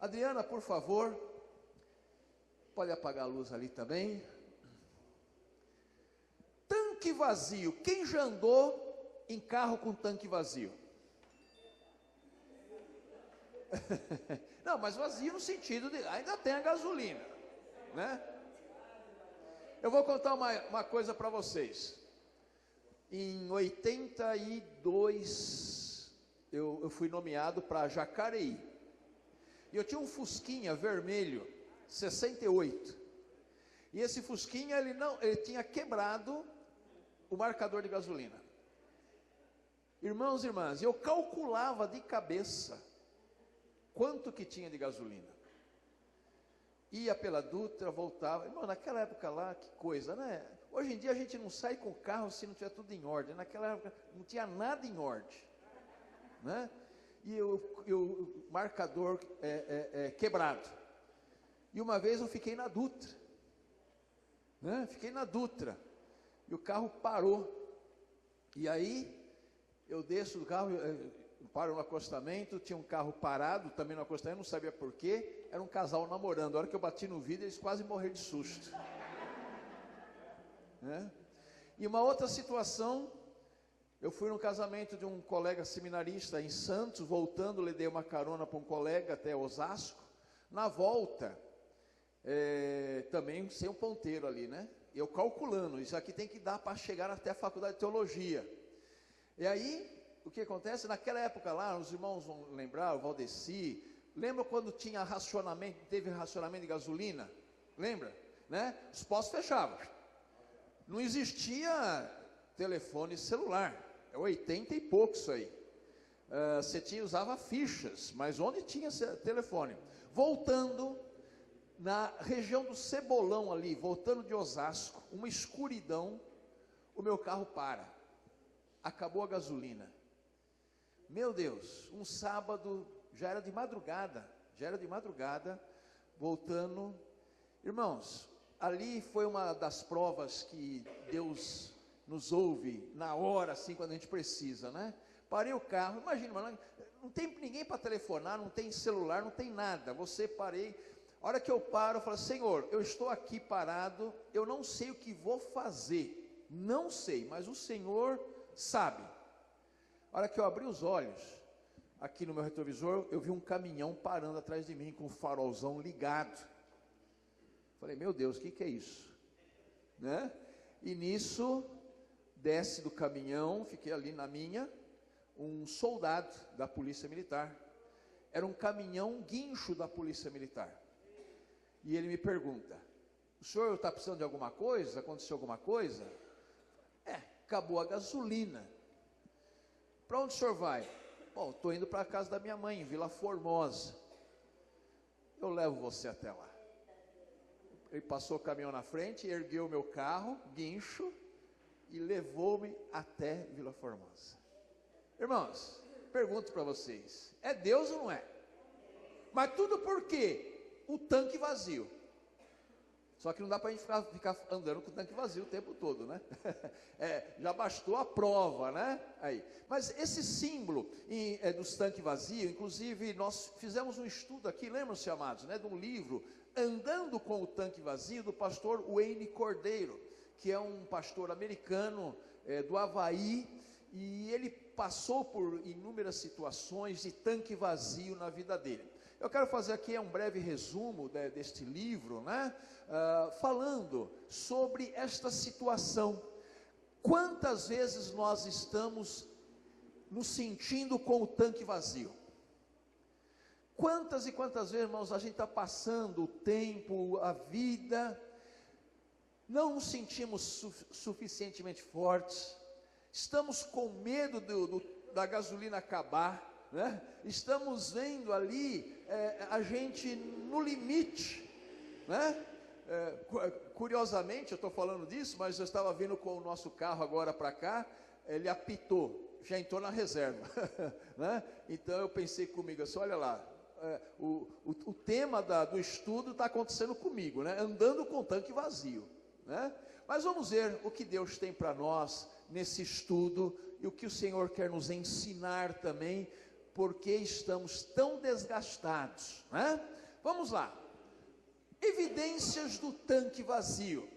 Adriana, por favor, pode apagar a luz ali também. Tanque vazio. Quem já andou em carro com tanque vazio? Não, mas vazio no sentido de ainda tem a gasolina, né? Eu vou contar uma coisa para vocês. Em 82, eu fui nomeado para Jacareí. E eu tinha um Fusquinha vermelho, 68. E esse Fusquinha, ele tinha quebrado o marcador de gasolina. Irmãos e irmãs, eu calculava de cabeça quanto que tinha de gasolina. Ia pela Dutra, voltava. Irmão, naquela época lá, que coisa, né? Hoje em dia a gente não sai com o carro se não tiver tudo em ordem. Naquela época não tinha nada em ordem, né? E o marcador quebrado. E uma vez eu fiquei na Dutra, né? Fiquei na Dutra. E o carro parou. E aí eu desço do carro, paro no acostamento, tinha um carro parado também no acostamento, não sabia porquê, era um casal namorando. A hora que eu bati no vidro, eles quase morreram de susto, né? E uma outra situação, eu fui no casamento de um colega seminarista em Santos, voltando, lhe dei uma carona para um colega até Osasco. Na volta, também sem um ponteiro ali, né? Eu calculando, isso aqui tem que dar para chegar até a faculdade de teologia. E aí, o que acontece? Naquela época lá, os irmãos vão lembrar, o Valdeci, lembra quando tinha racionamento, teve racionamento de gasolina? Lembra? Né? Os postos fechavam. Não existia telefone celular, é 80 e pouco isso aí. Você usava fichas, mas onde tinha telefone? Voltando, na região do Cebolão ali, voltando de Osasco, uma escuridão, o meu carro para. Acabou a gasolina. Meu Deus, um sábado, já era de madrugada, voltando. Irmãos, ali foi uma das provas que Deus nos ouve na hora, assim, quando a gente precisa, né? Parei o carro, imagina, mano, não tem ninguém para telefonar, não tem celular, não tem nada. Parei, a hora que eu paro, eu falo, Senhor, eu estou aqui parado, eu não sei o que vou fazer, não sei, mas o Senhor sabe. A hora que eu abri os olhos, aqui no meu retrovisor, eu vi um caminhão parando atrás de mim, com o farolzão ligado. Falei, meu Deus, o que é isso? Né? E nisso, desce do caminhão, fiquei ali na minha, um soldado da Polícia Militar. Era um caminhão guincho da Polícia Militar. E ele me pergunta, o senhor está precisando de alguma coisa? Aconteceu alguma coisa? Acabou a gasolina. Para onde o senhor vai? Bom, estou indo para a casa da minha mãe, em Vila Formosa. Eu levo você até lá. Ele passou o caminhão na frente, ergueu o meu carro, guincho, e levou-me até Vila Formosa. Irmãos, pergunto para vocês, é Deus ou não é? Mas tudo por quê? O tanque vazio. Só que não dá para a gente ficar andando com o tanque vazio o tempo todo, né? Já bastou a prova, né? Aí. Mas esse símbolo dos tanques vazios, inclusive nós fizemos um estudo aqui, lembram-se, amados, né? De um livro, Andando com o Tanque Vazio, do pastor Wayne Cordeiro, que é um pastor americano do Havaí, e ele passou por inúmeras situações de tanque vazio na vida dele. Eu quero fazer aqui um breve resumo deste livro, né? Falando sobre esta situação. Quantas vezes nós estamos nos sentindo com o tanque vazio? Quantas e quantas vezes, irmãos, a gente está passando o tempo, a vida, não nos sentimos suficientemente fortes, estamos com medo da gasolina acabar, né? Estamos vendo ali a gente no limite, né? Curiosamente, eu estou falando disso, mas eu estava vindo com o nosso carro agora para cá, ele apitou, já entrou na reserva, né? Então eu pensei comigo assim, olha lá, o tema do estudo está acontecendo comigo, né? Andando com o tanque vazio, né? Mas vamos ver o que Deus tem para nós nesse estudo e o que o Senhor quer nos ensinar também porque estamos tão desgastados, né? Vamos lá. Evidências do tanque vazio.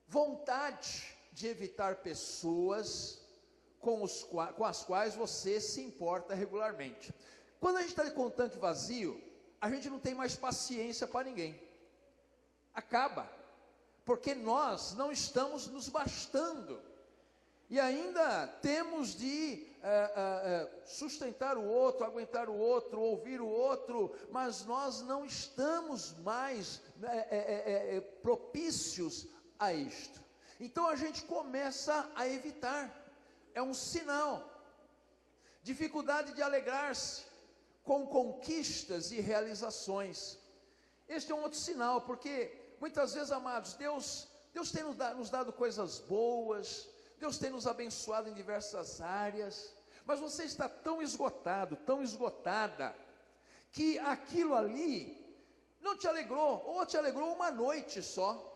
Vontade de evitar pessoas com as quais você se importa regularmente. Quando a gente está com o tanque vazio, a gente não tem mais paciência para ninguém. Acaba. Porque nós não estamos nos bastando. E ainda temos de sustentar o outro, aguentar o outro, ouvir o outro, mas nós não estamos mais propícios a isto. Então a gente começa a evitar, é um sinal. Dificuldade de alegrar-se com conquistas e realizações. Este é um outro sinal, porque muitas vezes, amados, Deus tem nos dado coisas boas, Deus tem nos abençoado em diversas áreas, mas você está tão esgotado, tão esgotada, que aquilo ali não te alegrou, ou te alegrou uma noite só.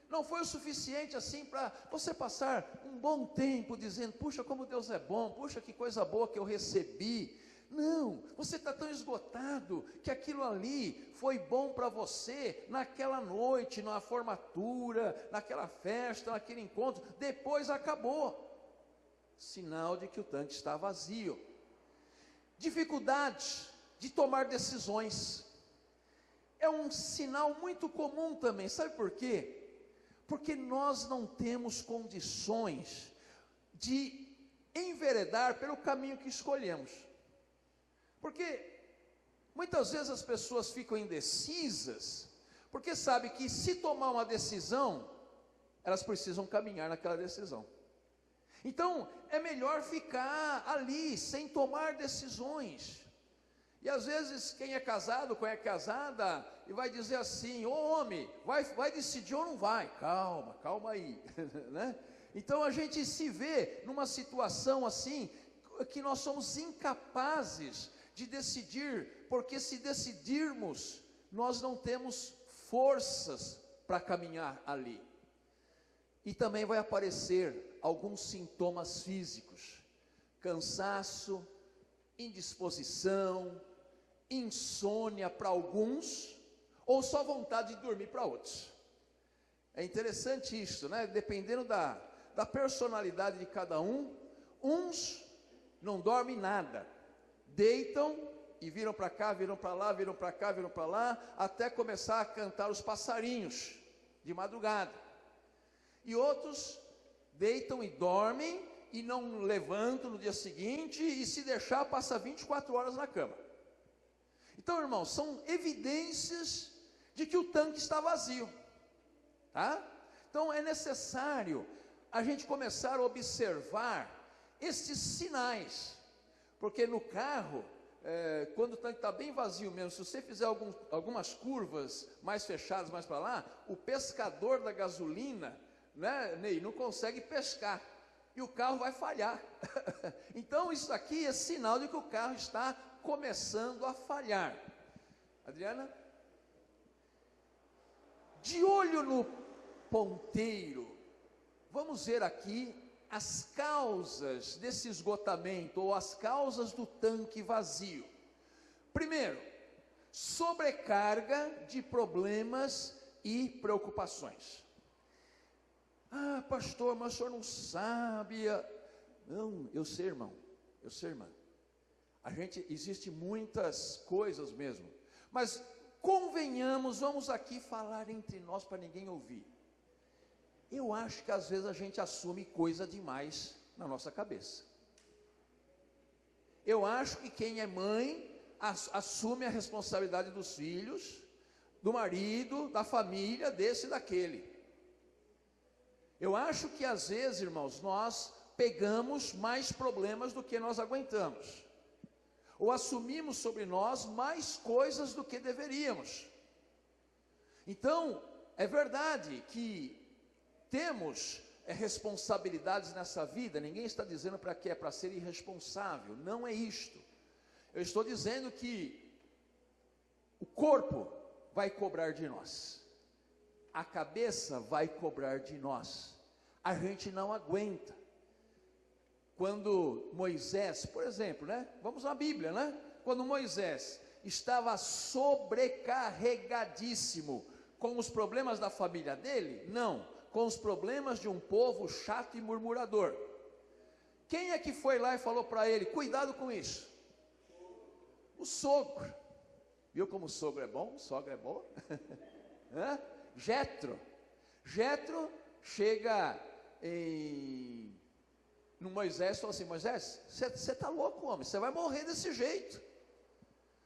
Não foi o suficiente assim para você passar um bom tempo dizendo, puxa, como Deus é bom, puxa, que coisa boa que eu recebi. Não, você está tão esgotado, que aquilo ali foi bom para você, naquela noite, na formatura, naquela festa, naquele encontro, depois acabou. Sinal de que o tanque está vazio. Dificuldade de tomar decisões. É um sinal muito comum também, sabe por quê? Porque nós não temos condições de enveredar pelo caminho que escolhemos. Porque muitas vezes as pessoas ficam indecisas, porque sabem que se tomar uma decisão, elas precisam caminhar naquela decisão. Então, é melhor ficar ali, sem tomar decisões. E às vezes, quem é casado, quem é casada, e vai dizer assim, ô homem, vai decidir ou não vai? Calma aí, né? Então, a gente se vê numa situação assim, que nós somos incapazes de decidir, porque se decidirmos, nós não temos forças para caminhar ali. E também vai aparecer alguns sintomas físicos, cansaço, indisposição, insônia para alguns, ou só vontade de dormir para outros. É interessante isso, né? Dependendo da personalidade de cada um, uns não dormem nada, deitam e viram para cá, viram para lá, viram para cá, viram para lá, até começar a cantar os passarinhos de madrugada. E outros deitam e dormem e não levantam no dia seguinte, e se deixar passa 24 horas na cama. Então, irmãos, são evidências de que o tanque está vazio, tá? Então é necessário a gente começar a observar estes sinais, porque no carro, quando o tanque está bem vazio mesmo, se você fizer algumas curvas mais fechadas, mais para lá, o pescador da gasolina, né, Ney, não consegue pescar, e o carro vai falhar. Então isso aqui é sinal de que o carro está começando a falhar. Adriana? De olho no ponteiro, vamos ver aqui as causas desse esgotamento, ou as causas do tanque vazio. Primeiro, sobrecarga de problemas e preocupações. Ah, pastor, mas o senhor não sabe. Não, eu sei, irmão, eu sei, irmã. Existe muitas coisas mesmo, mas convenhamos, vamos aqui falar entre nós para ninguém ouvir. Eu acho que às vezes a gente assume coisa demais na nossa cabeça. Eu acho que quem é mãe assume a responsabilidade dos filhos, do marido, da família, desse e daquele. Eu acho que às vezes, irmãos, nós pegamos mais problemas do que nós aguentamos, ou assumimos sobre nós mais coisas do que deveríamos. Então, é verdade que temos responsabilidades nessa vida, ninguém está dizendo para que é para ser irresponsável, não é isto. Eu estou dizendo que o corpo vai cobrar de nós, a cabeça vai cobrar de nós, a gente não aguenta. Quando Moisés, por exemplo, né? Vamos à Bíblia, né? Quando Moisés estava sobrecarregadíssimo com os problemas da família dele? Não, com os problemas de um povo chato e murmurador. Quem é que foi lá e falou para ele, cuidado com isso? O sogro. Viu como o sogro é bom? Sogra é boa? Jetro. Jetro chega no Moisés e fala assim, Moisés, você está louco, homem, você vai morrer desse jeito.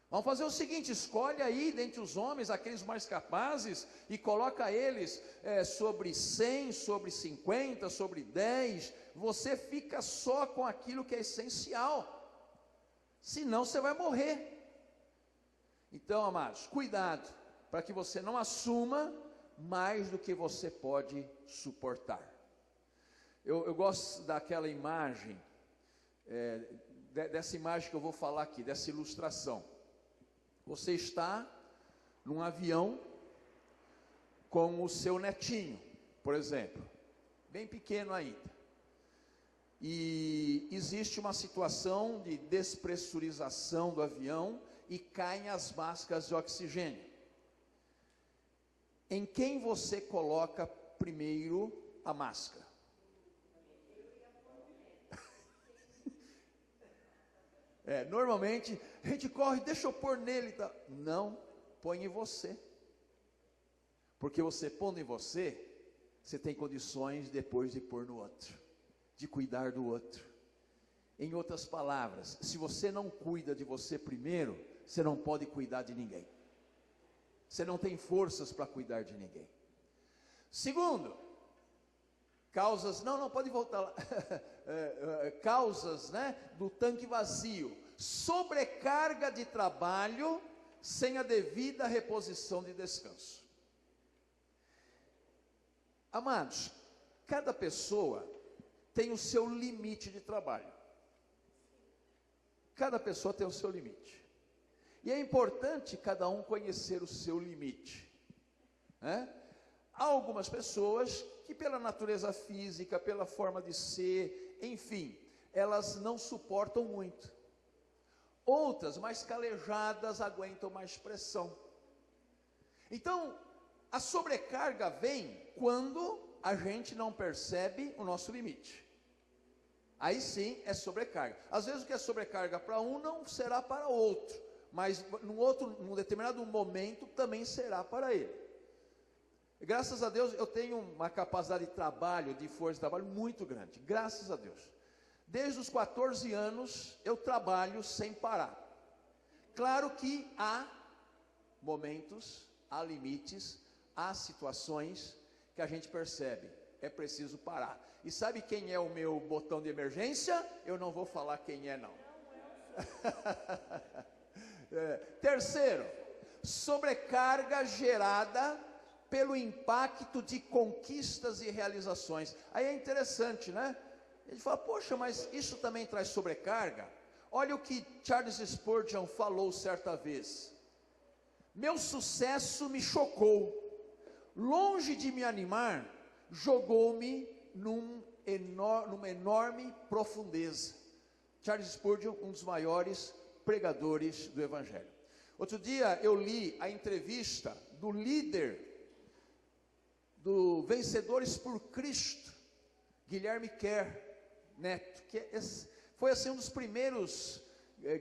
Vamos fazer o seguinte, escolhe aí dentre os homens, aqueles mais capazes, e coloca eles sobre 100, sobre 50, sobre 10, você fica só com aquilo que é essencial, senão você vai morrer. Então, amados, cuidado, para que você não assuma mais do que você pode suportar. Eu gosto daquela imagem, dessa imagem que eu vou falar aqui, dessa ilustração. Você está num avião com o seu netinho, por exemplo, bem pequeno ainda. E existe uma situação de despressurização do avião e caem as máscaras de oxigênio. Em quem você coloca primeiro a máscara? Normalmente a gente corre, deixa eu pôr nele, tá? Não, põe em você, porque você pondo em você, você tem condições depois de pôr no outro, de cuidar do outro. Em outras palavras, se você não cuida de você primeiro, você não pode cuidar de ninguém, você não tem forças para cuidar de ninguém. Segundo, causas, não pode voltar lá, causas, né, do tanque vazio, sobrecarga de trabalho, sem a devida reposição de descanso. Amados, cada pessoa tem o seu limite de trabalho, cada pessoa tem o seu limite, e é importante cada um conhecer o seu limite, né? Há algumas pessoas que pela natureza física, pela forma de ser, enfim, elas não suportam muito. Outras, mais calejadas, aguentam mais pressão. Então, a sobrecarga vem quando a gente não percebe o nosso limite. Aí sim é sobrecarga. Às vezes o que é sobrecarga para um não será para outro, mas num determinado momento também será para ele. Graças a Deus eu tenho uma capacidade de trabalho, de força de trabalho muito grande, graças a Deus. Desde os 14 anos eu trabalho sem parar. Claro que há momentos, há limites, há situações que a gente percebe, é preciso parar. E sabe quem é o meu botão de emergência? Eu não vou falar quem é não. Terceiro, sobrecarga gerada pelo impacto de conquistas e realizações. Aí é interessante, né? Ele fala, poxa, mas isso também traz sobrecarga? Olha o que Charles Spurgeon falou certa vez. Meu sucesso me chocou. Longe de me animar, jogou-me numa enorme profundeza. Charles Spurgeon, um dos maiores pregadores do Evangelho. Outro dia eu li a entrevista do líder do Vencedores por Cristo, Guilherme Kerr Neto, que foi assim um dos primeiros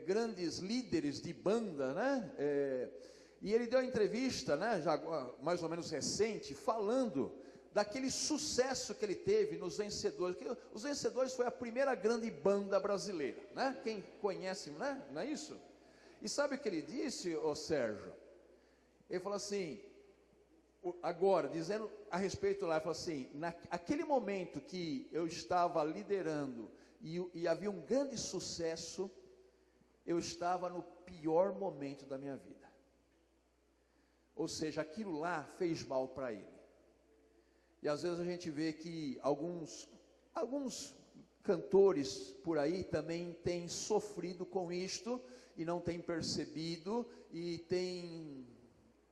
grandes líderes de banda, né? E ele deu uma entrevista, né, já mais ou menos recente, falando daquele sucesso que ele teve nos Vencedores. Que os Vencedores foi a primeira grande banda brasileira, né? Quem conhece, né? Não é isso? E sabe o que ele disse, ô Sérgio? Ele falou assim, agora, dizendo a respeito lá, ele falou assim, naquele momento que eu estava liderando e havia um grande sucesso, eu estava no pior momento da minha vida. Ou seja, aquilo lá fez mal para ele. E às vezes a gente vê que alguns cantores por aí também têm sofrido com isto e não têm percebido e têm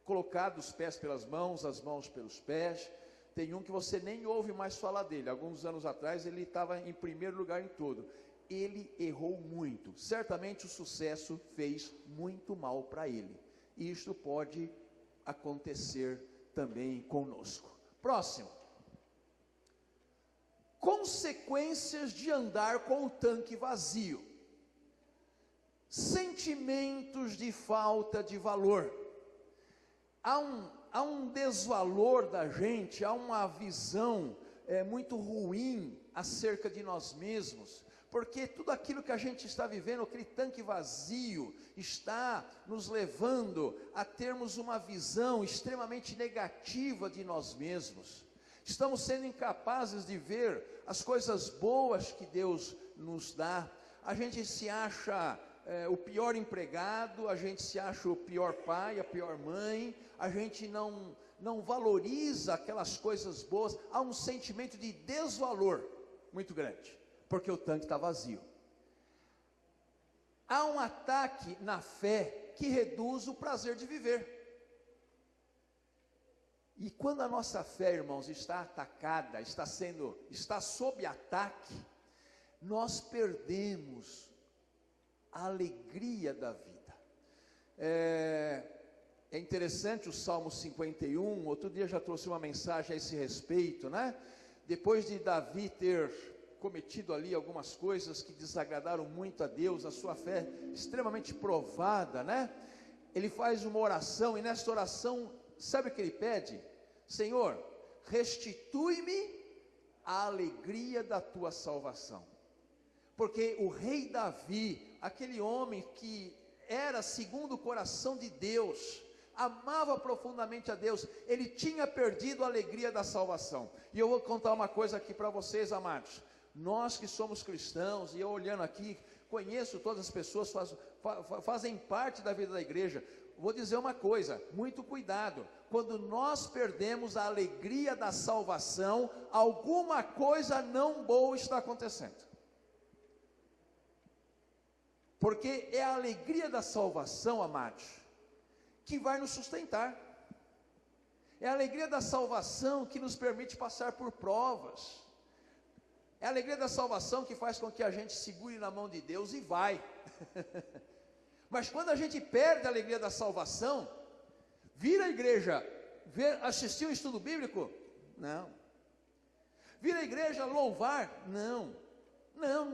colocado os pés pelas mãos, as mãos pelos pés. Tem um que você nem ouve mais falar dele. Alguns anos atrás ele estava em primeiro lugar em tudo. ele errou muito. Certamente o sucesso fez muito mal para ele. E isto pode acontecer também conosco. Próximo. Consequências de andar com o tanque vazio. Sentimentos de falta de valor. Há um desvalor da gente, há uma visão muito ruim acerca de nós mesmos, porque tudo aquilo que a gente está vivendo, aquele tanque vazio, está nos levando a termos uma visão extremamente negativa de nós mesmos. Estamos sendo incapazes de ver as coisas boas que Deus nos dá. A gente se acha o pior empregado, a gente se acha o pior pai, a pior mãe, a gente não valoriza aquelas coisas boas. Há um sentimento de desvalor muito grande, porque o tanque está vazio. Há um ataque na fé que reduz o prazer de viver. E quando a nossa fé, irmãos, está atacada, está sob ataque, nós perdemos a alegria da vida. É interessante o Salmo 51, outro dia já trouxe uma mensagem a esse respeito, né? Depois de Davi ter cometido ali algumas coisas que desagradaram muito a Deus, a sua fé extremamente provada, né? Ele faz uma oração, e nessa oração, sabe o que ele pede? Senhor, restitui-me a alegria da tua salvação. Porque o rei Davi, aquele homem que era segundo o coração de Deus, amava profundamente a Deus, ele tinha perdido a alegria da salvação. E eu vou contar uma coisa aqui para vocês, amados. Nós que somos cristãos, e eu olhando aqui, conheço todas as pessoas, fazem parte da vida da igreja. Vou dizer uma coisa, muito cuidado. Quando nós perdemos a alegria da salvação, alguma coisa não boa está acontecendo. Porque é a alegria da salvação, amados, que vai nos sustentar. É a alegria da salvação que nos permite passar por provas. É a alegria da salvação que faz com que a gente segure na mão de Deus e vai. Mas quando a gente perde a alegria da salvação, vir à igreja, assistir um estudo bíblico? Não. Vir à igreja louvar? Não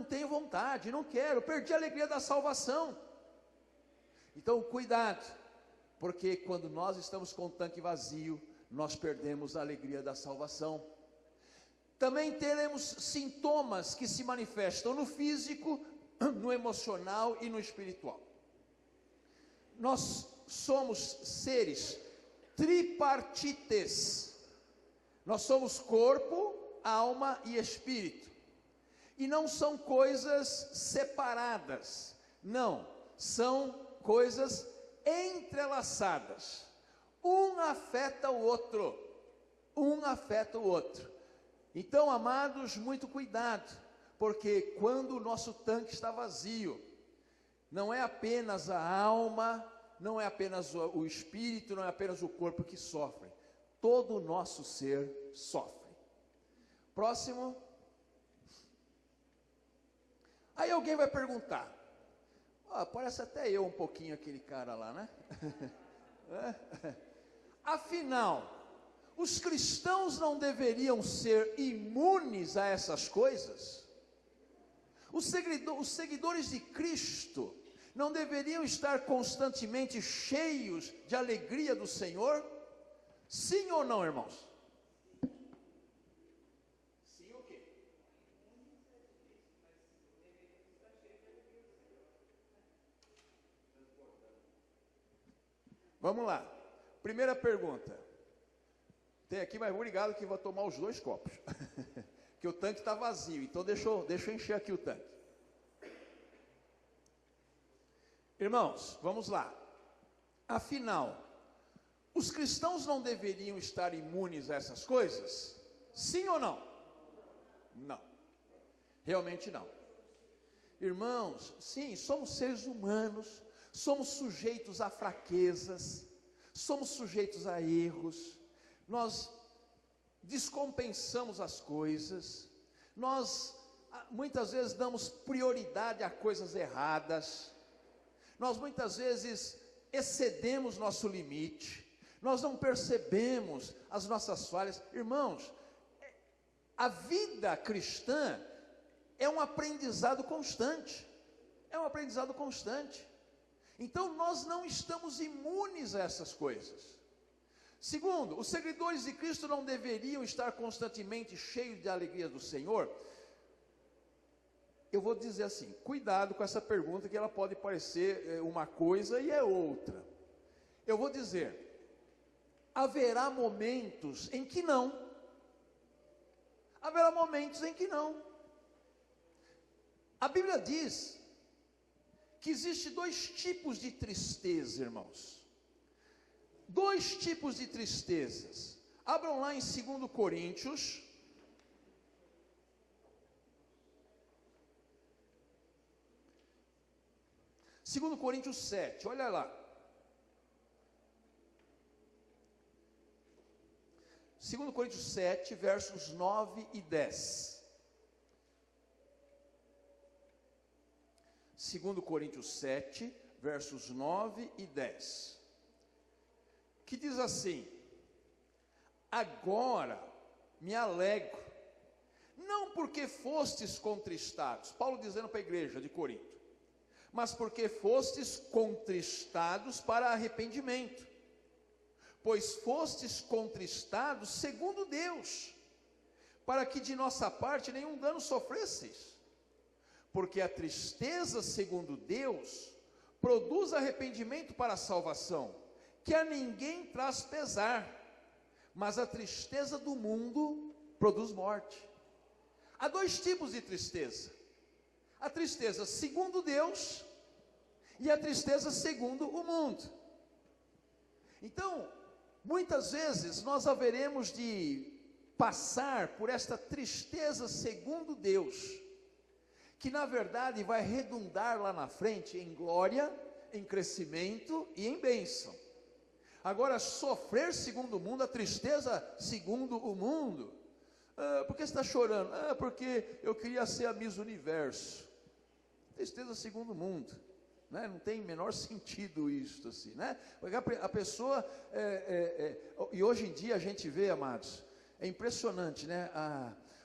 tenho vontade, não quero, perdi a alegria da salvação. Então cuidado, porque quando nós estamos com o tanque vazio, nós perdemos a alegria da salvação. Também teremos sintomas que se manifestam no físico, no emocional e no espiritual. Nós somos seres tripartites. Nós somos corpo, alma e espírito. E não são coisas separadas, não, são coisas entrelaçadas. Um afeta o outro, Então, amados, muito cuidado, porque quando o nosso tanque está vazio, não é apenas a alma, não é apenas o espírito, não é apenas o corpo que sofre, todo o nosso ser sofre. Próximo. Aí alguém vai perguntar, parece até eu um pouquinho aquele cara lá, né? Afinal, os cristãos não deveriam ser imunes a essas coisas? Os seguidores de Cristo não deveriam estar constantemente cheios de alegria do Senhor? Sim ou não, irmãos? Sim o quê? Vamos lá. Primeira pergunta. Tem aqui, mas obrigado que vou tomar os 2 copos. Que o tanque está vazio, então deixa eu encher aqui o tanque. Irmãos, vamos lá. Afinal, os cristãos não deveriam estar imunes a essas coisas? Sim ou não? Não. Realmente não. Irmãos, sim, somos seres humanos, somos sujeitos a fraquezas, somos sujeitos a erros, nós descompensamos as coisas, nós muitas vezes damos prioridade a coisas erradas, nós muitas vezes excedemos nosso limite, nós não percebemos as nossas falhas. Irmãos, a vida cristã é um aprendizado constante, então nós não estamos imunes a essas coisas. Segundo, os seguidores de Cristo não deveriam estar constantemente cheios de alegria do Senhor. Eu vou dizer assim, cuidado com essa pergunta, que ela pode parecer uma coisa e é outra. Eu vou dizer, haverá momentos em que não. Haverá momentos em que não. A Bíblia diz que existe 2 tipos de tristeza, irmãos. 2 tipos de tristezas. Abram lá em 2 Coríntios. Segundo Coríntios 7, olha lá. 2 Coríntios 7, versos 9 e 10. 2 Coríntios 7, versos 9 e 10. Que diz assim: agora me alegro, não porque fostes contristados, Paulo dizendo para a igreja de Corinto, mas porque fostes contristados para arrependimento, pois fostes contristados segundo Deus, para que de nossa parte nenhum dano sofresseis, porque a tristeza segundo Deus produz arrependimento para a salvação, que a ninguém traz pesar, mas a tristeza do mundo produz morte. Há 2 tipos de tristeza: a tristeza segundo Deus e a tristeza segundo o mundo. Então, muitas vezes nós haveremos de passar por esta tristeza segundo Deus, que na verdade vai redundar lá na frente em glória, em crescimento e em bênção. Agora, sofrer segundo o mundo, a tristeza segundo o mundo, por que você está chorando? Porque eu queria ser a Miss Universo. Tristeza segundo o mundo, né? Não tem menor sentido isso assim, né? Porque a pessoa, e hoje em dia a gente vê, amados, é impressionante, né?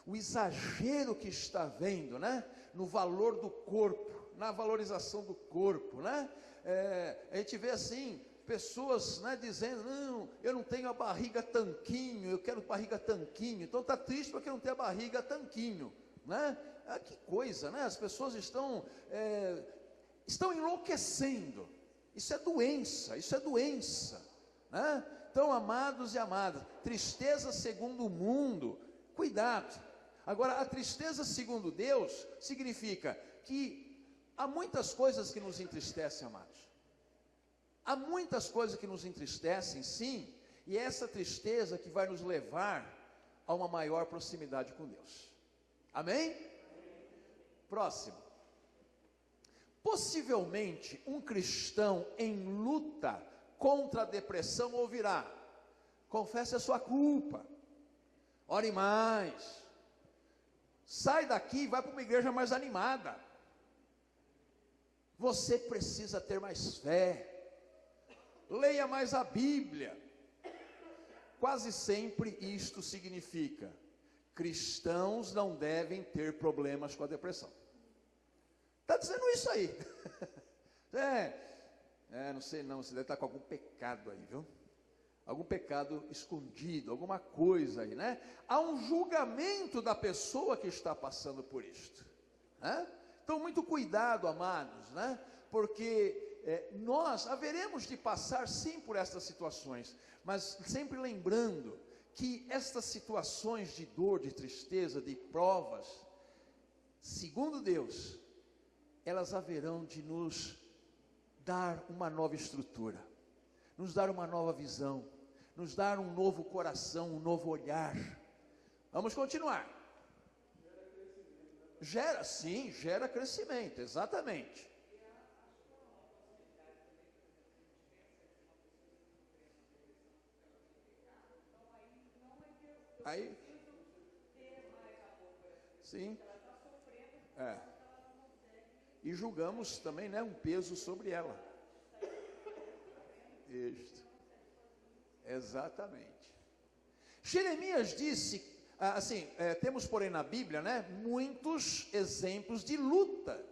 O exagero que está havendo, né? No valor do corpo, na valorização do corpo, né? A gente vê assim, pessoas, né, dizendo, não, eu não tenho a barriga tanquinho, eu quero barriga tanquinho, então está triste porque não tem a barriga tanquinho, né? Que coisa, né? As pessoas estão enlouquecendo. Isso é doença, né? Então, amados e amadas, tristeza segundo o mundo, cuidado. Agora, a tristeza segundo Deus significa que há muitas coisas que nos entristecem, amados. Há muitas coisas que nos entristecem, sim, e é essa tristeza que vai nos levar a uma maior proximidade com Deus. Amém? Próximo. Possivelmente um cristão em luta contra a depressão ouvirá: confesse a sua culpa, ore mais, sai daqui e vai para uma igreja mais animada, você precisa ter mais fé, leia mais a Bíblia. Quase sempre isto significa: cristãos não devem ter problemas com a depressão. Está dizendo isso aí. Não sei não, você deve estar com algum pecado aí, viu? Algum pecado escondido, alguma coisa aí, né? Há um julgamento da pessoa que está passando por isto, né? Então, muito cuidado, amados, né? Porque nós haveremos de passar sim por estas situações, mas sempre lembrando que estas situações de dor, de tristeza, de provas, segundo Deus, elas haverão de nos dar uma nova estrutura, nos dar uma nova visão, nos dar um novo coração, um novo olhar. Vamos continuar. Gera crescimento, exatamente. Aí, sim. É. E julgamos também, né, um peso sobre ela. Isto. Exatamente. Jeremias disse, assim, temos porém na Bíblia, né, muitos exemplos de luta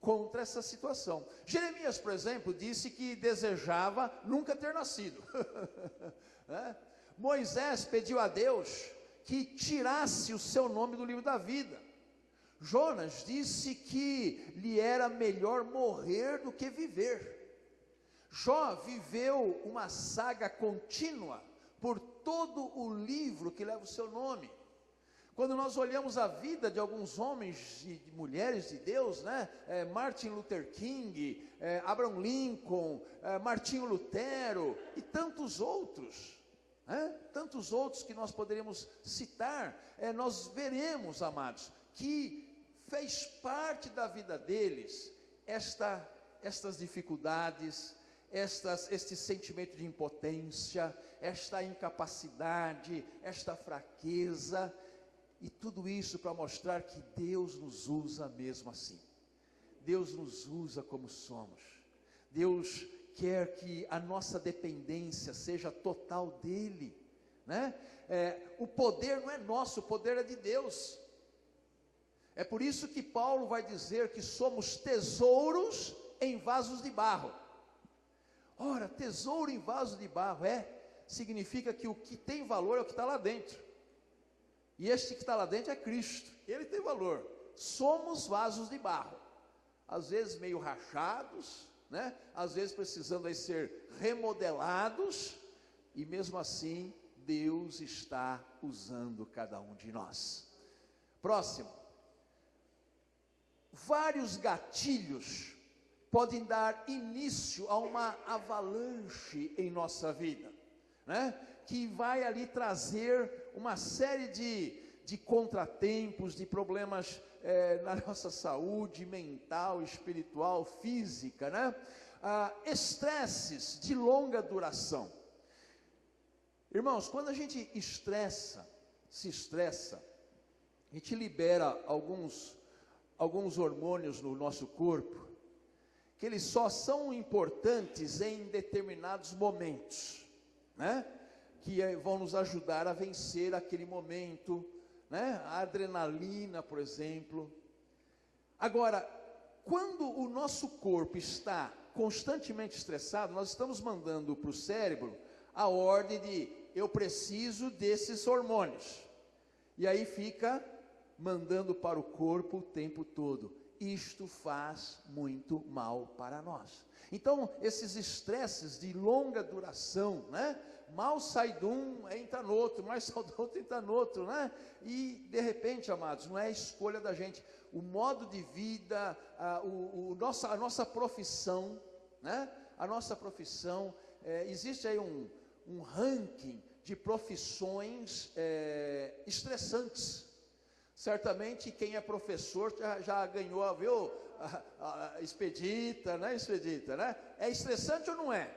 contra essa situação. Jeremias, por exemplo, disse que desejava nunca ter nascido. Né? Moisés pediu a Deus que tirasse o seu nome do livro da vida. Jonas disse que lhe era melhor morrer do que viver. Jó viveu uma saga contínua por todo o livro que leva o seu nome. Quando nós olhamos a vida de alguns homens e de mulheres de Deus, né? Martin Luther King, Abraham Lincoln, Martinho Lutero e tantos outros, tantos outros que nós poderíamos citar, nós veremos, amados, que fez parte da vida deles estas dificuldades, este sentimento de impotência, esta incapacidade, esta fraqueza, e tudo isso para mostrar que Deus nos usa mesmo assim. Deus nos usa como somos. Deus quer que a nossa dependência seja total dEle, né? O poder não é nosso, o poder é de Deus. É por isso que Paulo vai dizer que somos tesouros em vasos de barro. Ora, tesouro em vaso de barro significa que o que tem valor é o que está lá dentro. E este que está lá dentro é Cristo, ele tem valor. Somos vasos de barro, às vezes meio rachados, né? Às vezes precisando aí ser remodelados, e mesmo assim, Deus está usando cada um de nós. Próximo. Vários gatilhos podem dar início a uma avalanche em nossa vida, né? Que vai ali trazer uma série de contratempos, de problemas na nossa saúde mental, espiritual, física, né? Estresses de longa duração. Irmãos, quando a gente se estressa, a gente libera alguns hormônios no nosso corpo, que eles só são importantes em determinados momentos, né? Que vão nos ajudar a vencer aquele momento, né? A adrenalina, por exemplo. Agora, quando o nosso corpo está constantemente estressado, nós estamos mandando para o cérebro a ordem de, eu preciso desses hormônios, e aí fica mandando para o corpo o tempo todo. Isto faz muito mal para nós. Então, esses estresses de longa duração, né? Mal sai de um, entra no outro, mais sai do outro, entra no outro, né? E, de repente, amados, não é a escolha da gente. O modo de vida, a nossa profissão, né? A nossa profissão, existe aí um ranking de profissões estressantes. Certamente quem é professor já ganhou, viu, a expedita, né? Expedita, né? É estressante ou não é?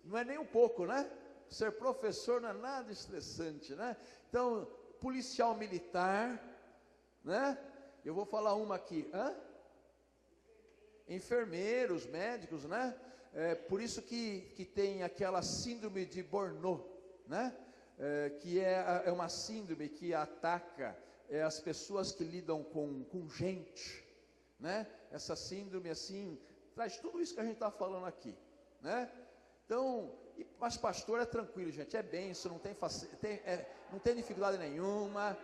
Não é nem um pouco, né? Ser professor não é nada estressante, né? Então, policial militar, né? Eu vou falar uma aqui, enfermeiros, médicos, né? Por isso que tem aquela síndrome de Burnout, né? Que é uma síndrome que ataca as pessoas que lidam com gente, né? Essa síndrome assim traz tudo isso que a gente está falando aqui, né? Então, mas pastor é tranquilo, gente, é bênção, não tem dificuldade nenhuma.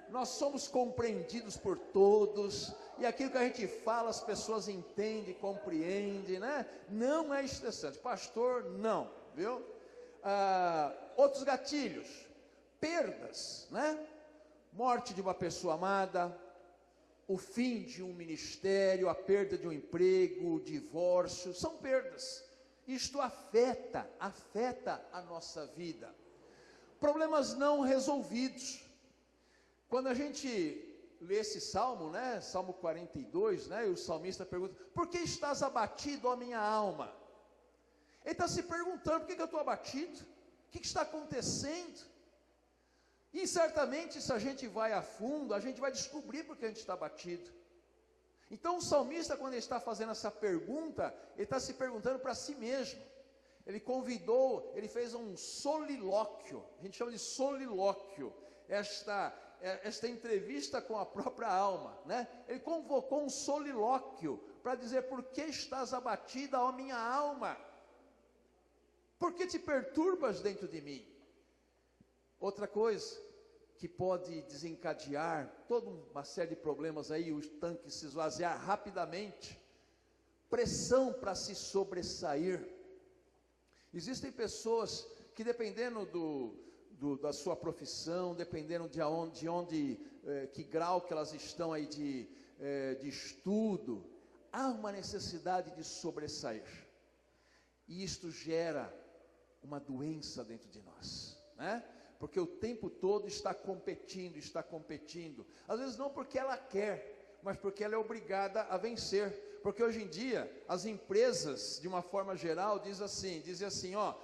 Nós somos compreendidos por todos, e aquilo que a gente fala as pessoas entendem, compreendem, né? Não é estressante, pastor, não, viu? Outros gatilhos, perdas, né? Morte de uma pessoa amada, o fim de um ministério, a perda de um emprego, o divórcio, são perdas. Isto afeta a nossa vida. Problemas não resolvidos. Quando a gente lê esse salmo, né, Salmo 42, né, e o salmista pergunta, por que estás abatido, ó minha alma? Ele está se perguntando, por que eu estou abatido? O que está acontecendo? E certamente, se a gente vai a fundo, a gente vai descobrir porque a gente está abatido. Então o salmista, quando ele está fazendo essa pergunta, ele está se perguntando para si mesmo. Ele fez um solilóquio, a gente chama de solilóquio, esta entrevista com a própria alma, né? Ele convocou um solilóquio para dizer: por que estás abatida, ó minha alma? Por que te perturbas dentro de mim? Outra coisa que pode desencadear toda uma série de problemas aí, os tanques se esvaziar rapidamente, pressão para se sobressair. Existem pessoas que, dependendo da sua profissão, dependendo que grau que elas estão aí de estudo, há uma necessidade de sobressair. E isto gera uma doença dentro de nós, né? Porque o tempo todo está competindo. Às vezes não porque ela quer, mas porque ela é obrigada a vencer. Porque hoje em dia, as empresas, de uma forma geral, dizem assim, ó,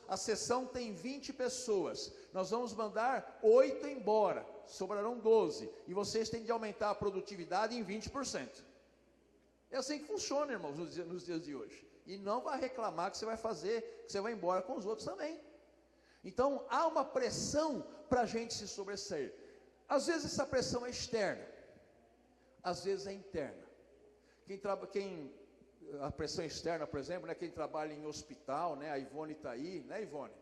a sessão tem 20 pessoas, nós vamos mandar 8 embora, sobrarão 12, e vocês têm de aumentar a produtividade em 20%. É assim que funciona, irmãos, nos dias de hoje. E não vai reclamar que você vai embora com os outros também. Então, há uma pressão para a gente se sobressair. Às vezes essa pressão é externa, às vezes é interna. A pressão externa, por exemplo, né, quem trabalha em hospital, né, a Ivone está aí, né, Ivone?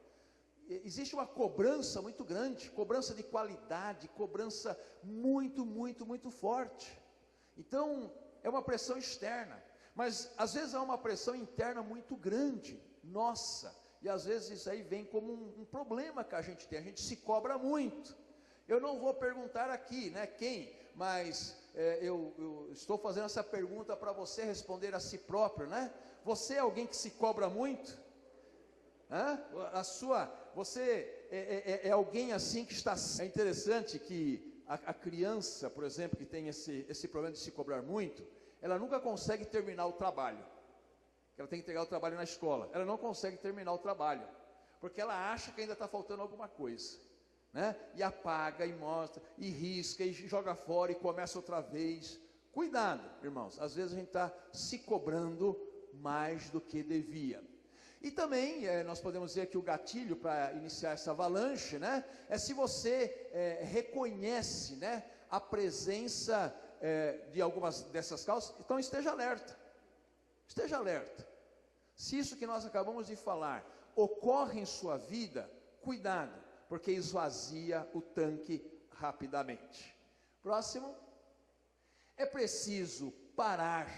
Existe uma cobrança muito grande, cobrança de qualidade, cobrança muito forte. Então, é uma pressão externa, mas às vezes há uma pressão interna muito grande, nossa, e às vezes isso aí vem como um problema que a gente tem, a gente se cobra muito. Eu não vou perguntar aqui, né, quem, mas eu estou fazendo essa pergunta para você responder a si próprio, né? Você é alguém que se cobra muito? Você é alguém assim que está... É interessante que a criança, por exemplo, que tem esse problema de se cobrar muito, ela nunca consegue terminar o trabalho. Ela tem que entregar o trabalho na escola, ela não consegue terminar o trabalho, porque ela acha que ainda está faltando alguma coisa, né? E apaga, e mostra, e risca, e joga fora, e começa outra vez. Cuidado, irmãos, às vezes a gente está se cobrando mais do que devia. E também, nós podemos dizer que o gatilho para iniciar essa avalanche, né, é se você reconhece, né, a presença de algumas dessas causas, então esteja alerta. Esteja alerta. Se isso que nós acabamos de falar ocorre em sua vida, cuidado, porque esvazia o tanque rapidamente. Próximo. É preciso parar,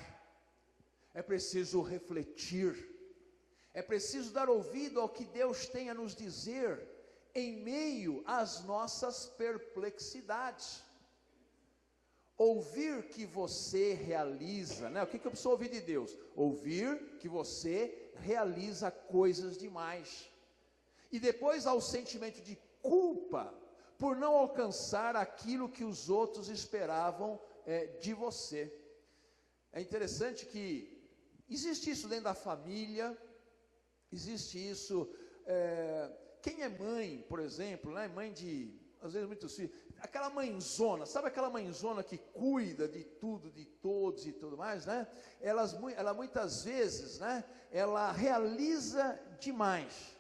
é preciso refletir, é preciso dar ouvido ao que Deus tem a nos dizer em meio às nossas perplexidades. Ouvir que você realiza, né? O que eu preciso ouvir de Deus? Ouvir que você realiza coisas demais. E depois há o sentimento de culpa por não alcançar aquilo que os outros esperavam de você. É interessante que existe isso dentro da família, existe isso, quem é mãe, por exemplo, né? Mãe de, às vezes, muitos filhos, aquela mãezona, sabe aquela mãezona que cuida de tudo, de todos e tudo mais, né? Ela muitas vezes, né? Ela realiza demais.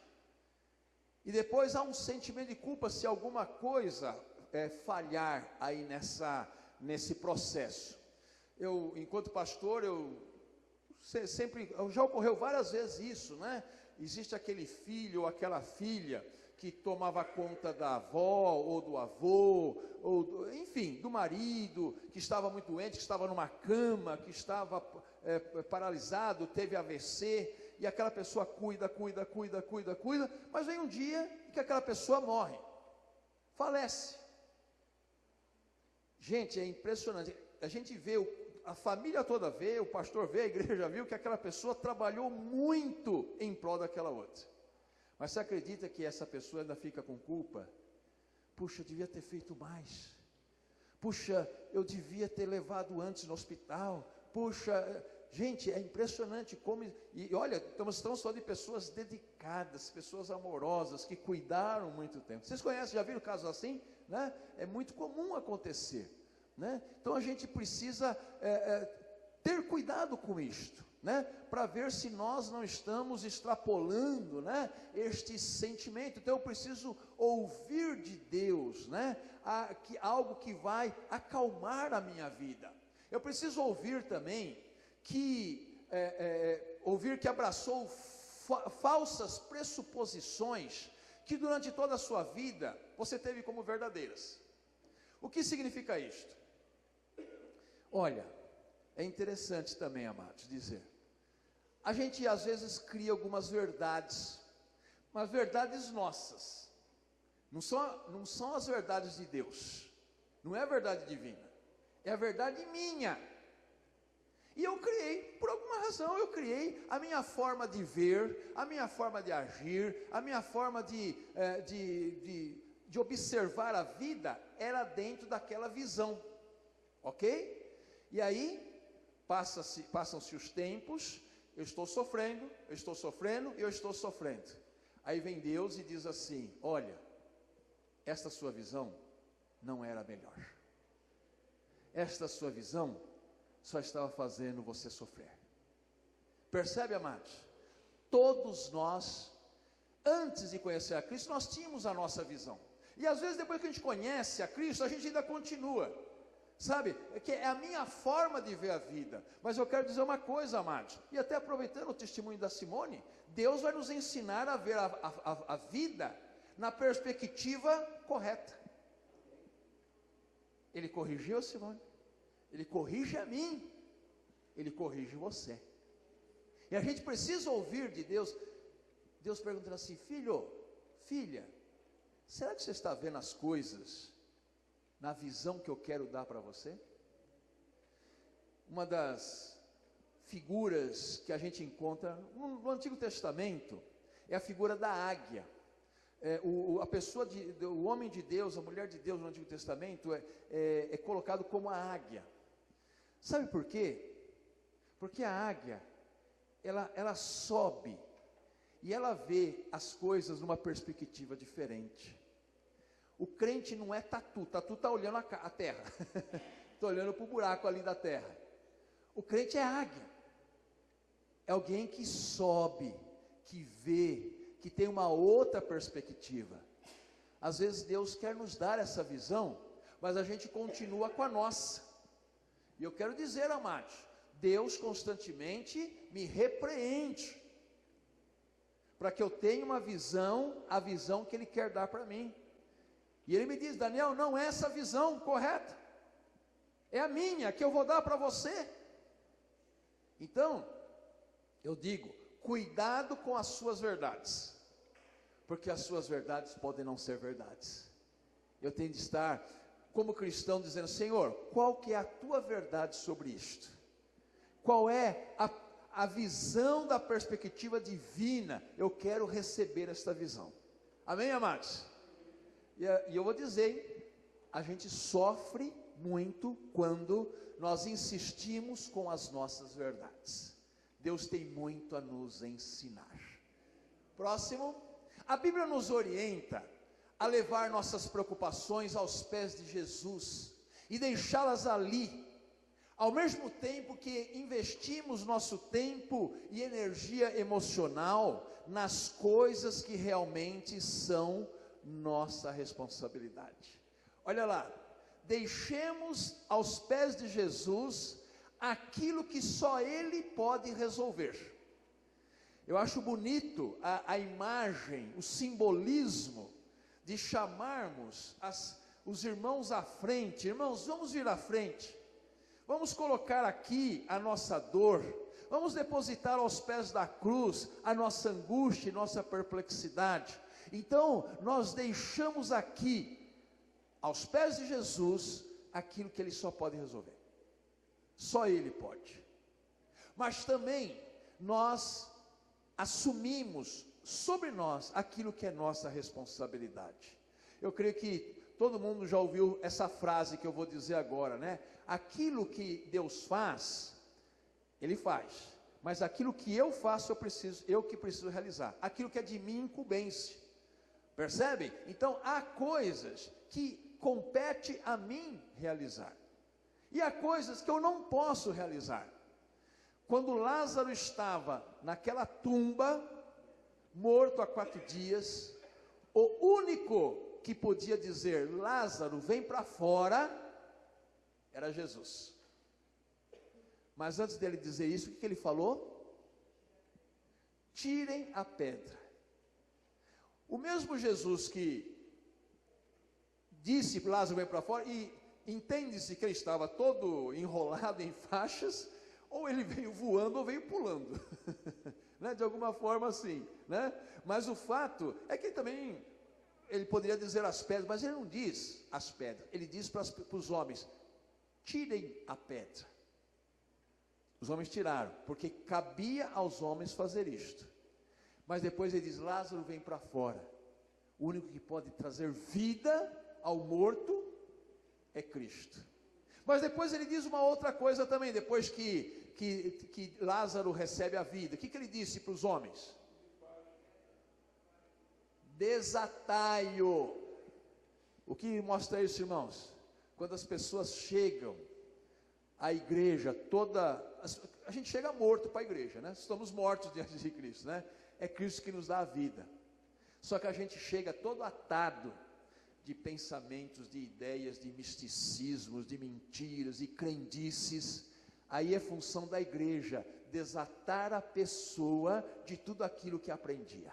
E depois há um sentimento de culpa se alguma coisa falhar aí nesse processo. Eu, enquanto pastor, já ocorreu várias vezes isso, né? Existe aquele filho ou aquela filha que tomava conta da avó ou do avô, enfim, do marido, que estava muito doente, que estava numa cama, que estava paralisado, teve AVC, e aquela pessoa cuida, mas vem um dia que aquela pessoa morre, falece. Gente, é impressionante, a gente vê, a família toda vê, o pastor vê, a igreja viu que aquela pessoa trabalhou muito em prol daquela outra. Mas você acredita que essa pessoa ainda fica com culpa? Puxa, eu devia ter feito mais. Puxa, eu devia ter levado antes no hospital. Puxa, Gente, é impressionante como, e olha, estamos falando de pessoas dedicadas, pessoas amorosas, que cuidaram muito tempo. Vocês conhecem, já viram casos assim? Né? É muito comum acontecer, né? Então a gente precisa ter cuidado com isto, né? Para ver se nós não estamos extrapolando, né, este sentimento. Então eu preciso ouvir de Deus, né, algo que vai acalmar a minha vida. Eu preciso ouvir também ouvir que abraçou falsas pressuposições que durante toda a sua vida você teve como verdadeiras. O que significa isto? Olha, é interessante também, amados, dizer, a gente às vezes cria algumas verdades, mas verdades nossas, não são as verdades de Deus, não é a verdade divina, é a verdade minha. E eu criei, por alguma razão, eu criei a minha forma de ver, a minha forma de agir, a minha forma de observar a vida, era dentro daquela visão, ok? E aí, passam-se os tempos, eu estou sofrendo, e eu estou sofrendo. Aí vem Deus e diz assim: olha, esta sua visão não era a melhor. Esta sua visão só estava fazendo você sofrer. Percebe, amados? Todos nós, antes de conhecer a Cristo, nós tínhamos a nossa visão. E às vezes depois que a gente conhece a Cristo, a gente ainda continua. Sabe? Que é a minha forma de ver a vida. Mas eu quero dizer uma coisa, amados, e até aproveitando o testemunho da Simone, Deus vai nos ensinar a ver a vida na perspectiva correta. Ele corrigiu a Simone, Ele corrige a mim, Ele corrige você. E a gente precisa ouvir de Deus, Deus perguntando assim: filho, filha, será que você está vendo as coisas na visão que eu quero dar para você? Uma das figuras que a gente encontra no Antigo Testamento é a figura da águia. O homem de Deus, a mulher de Deus no Antigo Testamento é colocado como a águia. Sabe por quê? Porque a águia, ela sobe e ela vê as coisas numa perspectiva diferente. O crente não é tatu está olhando a terra, está olhando para o buraco ali da terra. O crente é águia, é alguém que sobe, que vê, que tem uma outra perspectiva. Às vezes Deus quer nos dar essa visão, mas a gente continua com a nossa. E eu quero dizer, amados, Deus constantemente me repreende, para que eu tenha uma visão, a visão que Ele quer dar para mim. E Ele me diz: Daniel, não é essa visão correta, é a minha, que eu vou dar para você. Então, eu digo, cuidado com as suas verdades, porque as suas verdades podem não ser verdades. Eu tenho de estar, como cristão, dizendo: Senhor, qual que é a tua verdade sobre isto? Qual é a visão da perspectiva divina? Eu quero receber esta visão. Amém, amados? E eu vou dizer, a gente sofre muito quando nós insistimos com as nossas verdades. Deus tem muito a nos ensinar. Próximo. A Bíblia nos orienta a levar nossas preocupações aos pés de Jesus e deixá-las ali, ao mesmo tempo que investimos nosso tempo e energia emocional nas coisas que realmente são nossa responsabilidade. Olha lá, deixemos aos pés de Jesus aquilo que só Ele pode resolver. Eu acho bonito a imagem, o simbolismo de chamarmos os irmãos à frente. Irmãos, vamos vir à frente, vamos colocar aqui a nossa dor, vamos depositar aos pés da cruz a nossa angústia e nossa perplexidade. Então, nós deixamos aqui, aos pés de Jesus, aquilo que Ele só pode resolver. Só Ele pode. Mas também, nós assumimos sobre nós aquilo que é nossa responsabilidade. Eu creio que todo mundo já ouviu essa frase que eu vou dizer agora, né? Aquilo que Deus faz, Ele faz. Mas aquilo que eu faço, eu que preciso realizar. Aquilo que é de mim, incumbense. Percebe? Então, há coisas que compete a mim realizar. E há coisas que eu não posso realizar. Quando Lázaro estava naquela tumba, morto há 4 dias, o único que podia dizer, Lázaro, vem para fora, era Jesus. Mas antes dele dizer isso, o que ele falou? Tirem a pedra. O mesmo Jesus que disse, Lázaro vem para fora, e entende-se que ele estava todo enrolado em faixas, ou ele veio voando ou veio pulando, né? De alguma forma assim, né? Mas o fato é que ele poderia dizer as pedras, mas ele não diz as pedras, ele diz para os homens, tirem a pedra. Os homens tiraram, porque cabia aos homens fazer isto. Mas depois ele diz, Lázaro vem para fora. O único que pode trazer vida ao morto é Cristo. Mas depois ele diz uma outra coisa também, depois que Lázaro recebe a vida. O que ele disse para os homens? Desatai-o. O que mostra isso, irmãos? Quando as pessoas chegam à igreja, a gente chega morto para a igreja, né? Estamos mortos diante de Cristo, né? É Cristo que nos dá a vida. Só que a gente chega todo atado de pensamentos, de ideias, de misticismos, de mentiras e crendices. Aí é função da igreja desatar a pessoa de tudo aquilo que aprendia.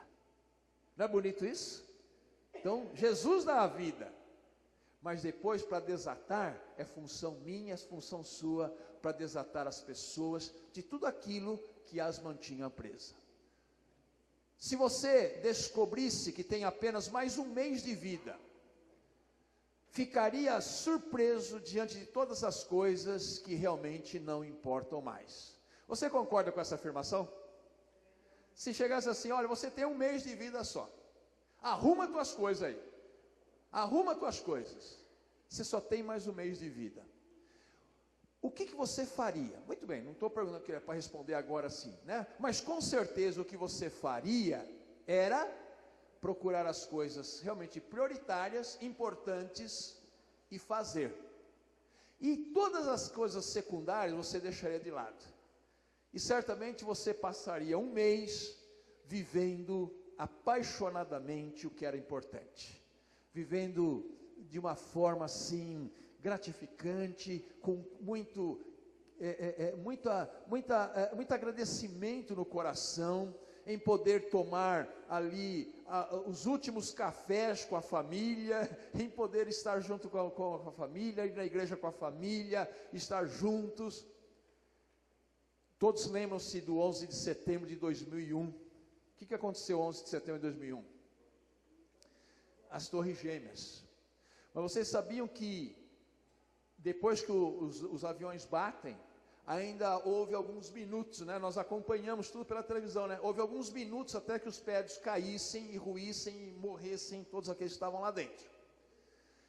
Não é bonito isso? Então, Jesus dá a vida, mas depois para desatar, é função minha, é função sua, para desatar as pessoas de tudo aquilo que as mantinha presas. Se você descobrisse que tem apenas mais 1 mês de vida, ficaria surpreso diante de todas as coisas que realmente não importam mais. Você concorda com essa afirmação? Se chegasse assim, olha, você tem 1 mês de vida só, arruma tuas coisas aí, arruma tuas coisas, você só tem mais 1 mês de vida. O que você faria? Muito bem, não estou perguntando que é para responder agora sim, né? Mas com certeza o que você faria era procurar as coisas realmente prioritárias, importantes e fazer. E todas as coisas secundárias você deixaria de lado. E certamente você passaria 1 mês vivendo apaixonadamente o que era importante. Vivendo de uma forma assim gratificante, com muito agradecimento no coração, em poder tomar ali os últimos cafés com a família, em poder estar junto com a família, ir na igreja com a família, estar juntos. Todos lembram-se do 11 de setembro de 2001. O que aconteceu 11 de setembro de 2001? As Torres Gêmeas. Mas vocês sabiam que depois que os aviões batem, ainda houve alguns minutos, né? Nós acompanhamos tudo pela televisão, né? Houve alguns minutos até que os prédios caíssem e ruíssem e morressem todos aqueles que estavam lá dentro.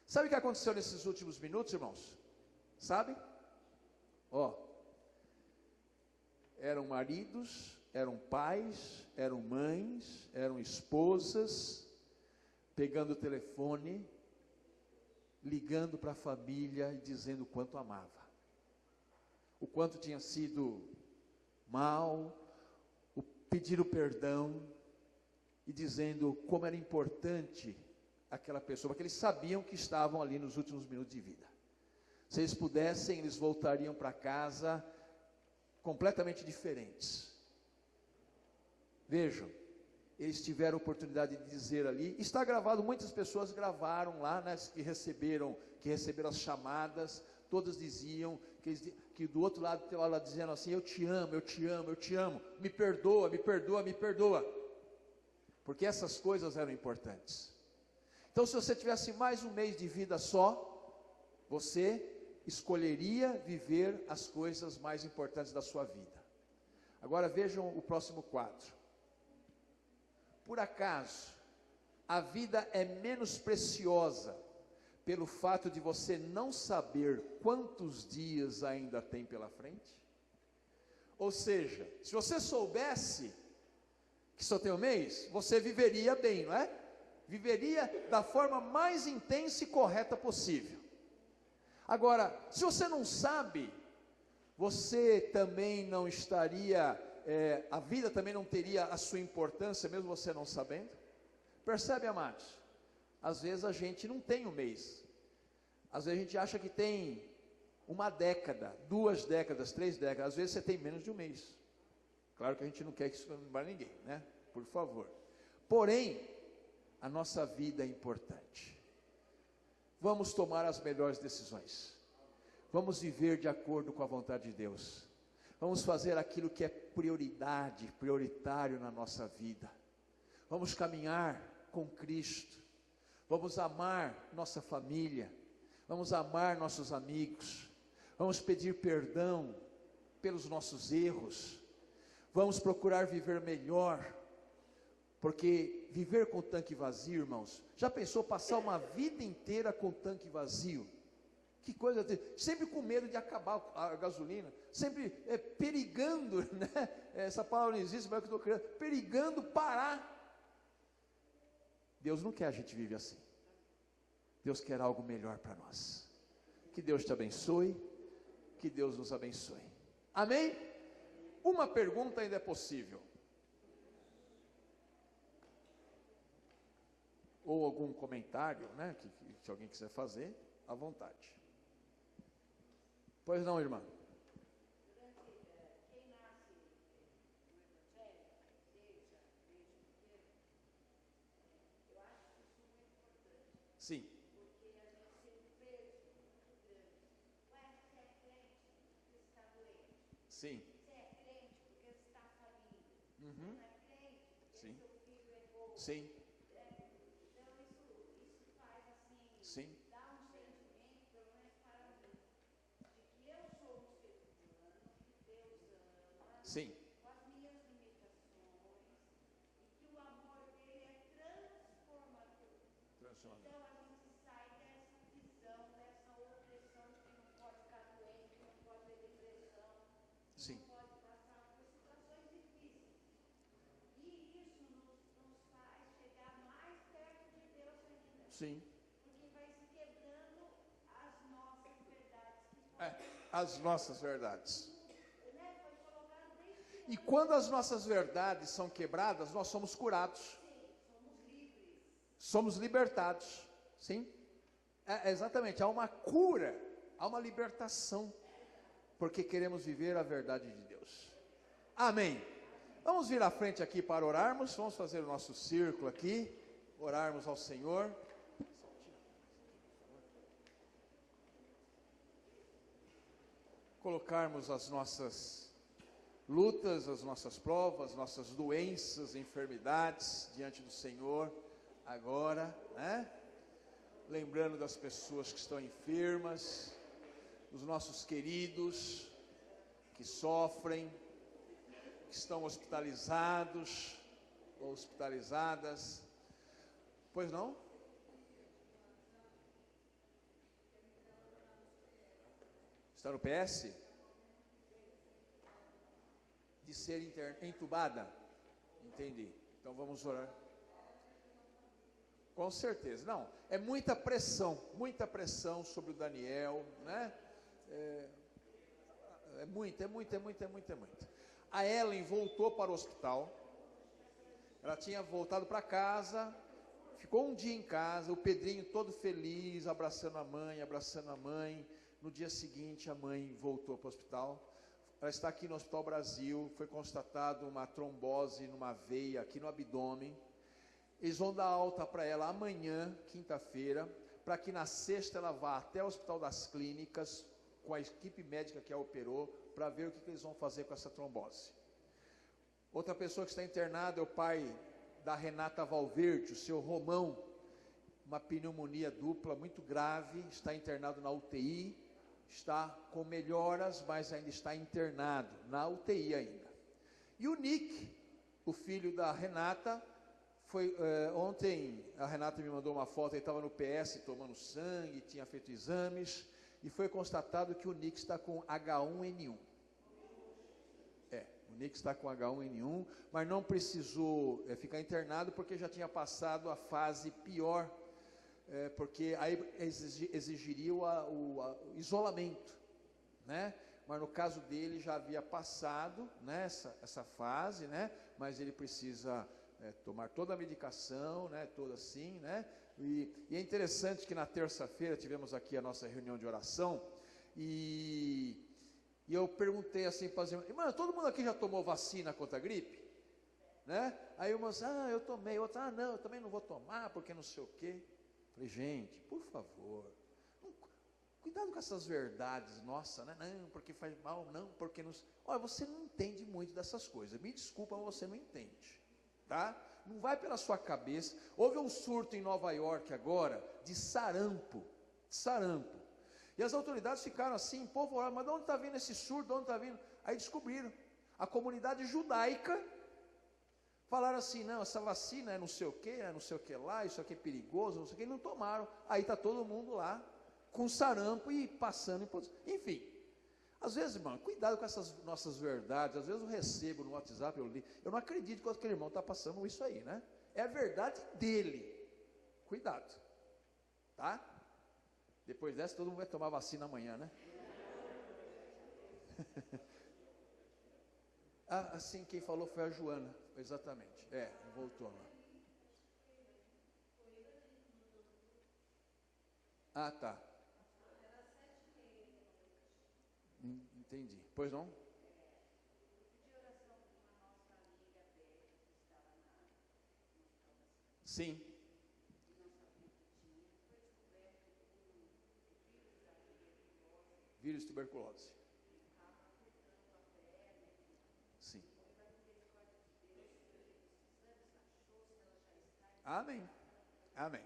Sabe o que aconteceu nesses últimos minutos, irmãos? Sabe? Eram maridos, eram pais, eram mães, eram esposas, pegando o telefone, ligando para a família e dizendo o quanto amava, o quanto tinha sido mal, pedindo perdão e dizendo como era importante aquela pessoa, porque eles sabiam que estavam ali nos últimos minutos de vida. Se eles pudessem, eles voltariam para casa completamente diferentes. Vejam, eles tiveram a oportunidade de dizer ali, está gravado, muitas pessoas gravaram lá, né, que receberam as chamadas, todas diziam, que do outro lado tem ela dizendo assim, eu te amo, eu te amo, eu te amo, me perdoa, me perdoa, me perdoa, porque essas coisas eram importantes. Então se você tivesse mais 1 mês de vida só, você escolheria viver as coisas mais importantes da sua vida. Agora vejam o próximo quadro. Por acaso, a vida é menos preciosa pelo fato de você não saber quantos dias ainda tem pela frente? Ou seja, se você soubesse que só tem um mês, você viveria bem, não é? Viveria da forma mais intensa e correta possível. Agora, se você não sabe, você também não estaria, a vida também não teria a sua importância, mesmo você não sabendo. Percebe, amados? Às vezes a gente não tem um mês, às vezes a gente acha que tem uma década, 2 décadas, 3 décadas, às vezes você tem menos de um mês. Claro que a gente não quer que isso não vá ninguém, né? Por favor. Porém, a nossa vida é importante. Vamos tomar as melhores decisões. Vamos viver de acordo com a vontade de Deus. Vamos fazer aquilo que é prioridade, prioritário na nossa vida. Vamos caminhar com Cristo. Vamos amar nossa família. Vamos amar nossos amigos. Vamos pedir perdão pelos nossos erros. Vamos procurar viver melhor. Porque viver com o tanque vazio, irmãos, já pensou passar uma vida inteira com o tanque vazio? Que coisa, sempre com medo de acabar a gasolina, sempre perigando, né? Essa palavra não existe, mas é o que eu estou criando, perigando parar. Deus não quer a gente viver assim. Deus quer algo melhor para nós. Que Deus te abençoe, que Deus nos abençoe. Amém? Uma pergunta ainda é possível. Ou algum comentário, né, que se alguém quiser fazer, à vontade. Pois não, irmã? Quem nasce no Evangelho, desde pequeno, eu acho isso muito importante. Sim. Porque a gente sempre preso, ué, você é crente porque você está doente. Sim. Você é crente porque você está falindo. Uhum. Você não é crente porque Sim. seu filho errou. Sim. Então isso faz assim, Sim. dá um sentimento, pelo menos para mim, de que eu sou um ser humano, que Deus ama, Sim. com as minhas limitações, e que o amor dele é transformador. Então a gente sai dessa visão, dessa opressão de que não pode ficar doente, que não pode ter depressão, que Sim. não pode passar por situações difíceis. E isso nos faz chegar mais perto de Deus ainda. Sim. Porque vai se quebrando as nossas verdades. Que As nossas verdades. né, foi colocado desde E quando as nossas verdades são quebradas, nós somos curados. somos livres. Somos libertados. Sim. Exatamente, há uma cura, há uma libertação. Porque queremos viver a verdade de Deus. Amém. Vamos vir à frente aqui para orarmos. Vamos fazer o nosso círculo aqui. Orarmos ao Senhor. Colocarmos as nossas lutas, as nossas provas, nossas doenças, enfermidades diante do Senhor agora, né? Lembrando das pessoas que estão enfermas, dos nossos queridos que sofrem, que estão hospitalizados ou hospitalizadas. Pois não? Está no PS? De ser entubada? Entendi. Então vamos orar. Com certeza. Não, é muita pressão sobre o Daniel, né? É muita. A Ellen voltou para o hospital. Ela tinha voltado para casa, ficou um dia em casa, o Pedrinho todo feliz, abraçando a mãe. No dia seguinte, a mãe voltou para o hospital. Ela está aqui no Hospital Brasil. Foi constatado uma trombose numa veia aqui no abdômen. Eles vão dar alta para ela amanhã, quinta-feira, para que na sexta ela vá até o Hospital das Clínicas, com a equipe médica que a operou, para ver o que eles vão fazer com essa trombose. Outra pessoa que está internada é o pai da Renata Valverde, o seu Romão, uma pneumonia dupla muito grave, está internado na UTI, está com melhoras, mas ainda está internado, na UTI ainda. E o Nick, o filho da Renata, ontem a Renata me mandou uma foto, ele estava no PS tomando sangue, tinha feito exames, e foi constatado que o Nick está com H1N1. O Nick está com H1N1, mas não precisou ficar internado porque já tinha passado a fase pior, porque aí exigiria o isolamento, né? Mas no caso dele já havia passado, né, essa fase, né? Mas ele precisa tomar toda a medicação, né? Toda assim, né? E é interessante que na terça-feira tivemos aqui a nossa reunião de oração e eu perguntei assim para as irmãs: irmã, todo mundo aqui já tomou vacina contra a gripe? Né? Aí umas, eu tomei, outra, não, eu também não vou tomar porque não sei o quê. Falei, gente, por favor, cuidado com essas verdades, nossa, né? Não, porque faz mal, não, porque não... Olha, você não entende muito dessas coisas, me desculpa, mas você não entende, tá? Não vai pela sua cabeça. Houve um surto em Nova York agora, de sarampo, e as autoridades ficaram assim, polvorosadas, mas de onde está vindo esse surto, de onde está vindo? Aí descobriram, a comunidade judaica, falaram assim, não, essa vacina é não sei o que lá, isso aqui é perigoso, não sei o que, e não tomaram. Aí está todo mundo lá, com sarampo e passando, enfim. Às vezes, irmão, cuidado com essas nossas verdades. Às vezes eu recebo no WhatsApp, eu não acredito que aquele irmão está passando isso aí, né? É a verdade dele. Cuidado, tá? Depois dessa, todo mundo vai tomar vacina amanhã, né? Assim, quem falou foi a Joana, exatamente. Voltou lá. Tá. Entendi. Pois não? Sim. Vírus tuberculose. Sim. Amém. Amém.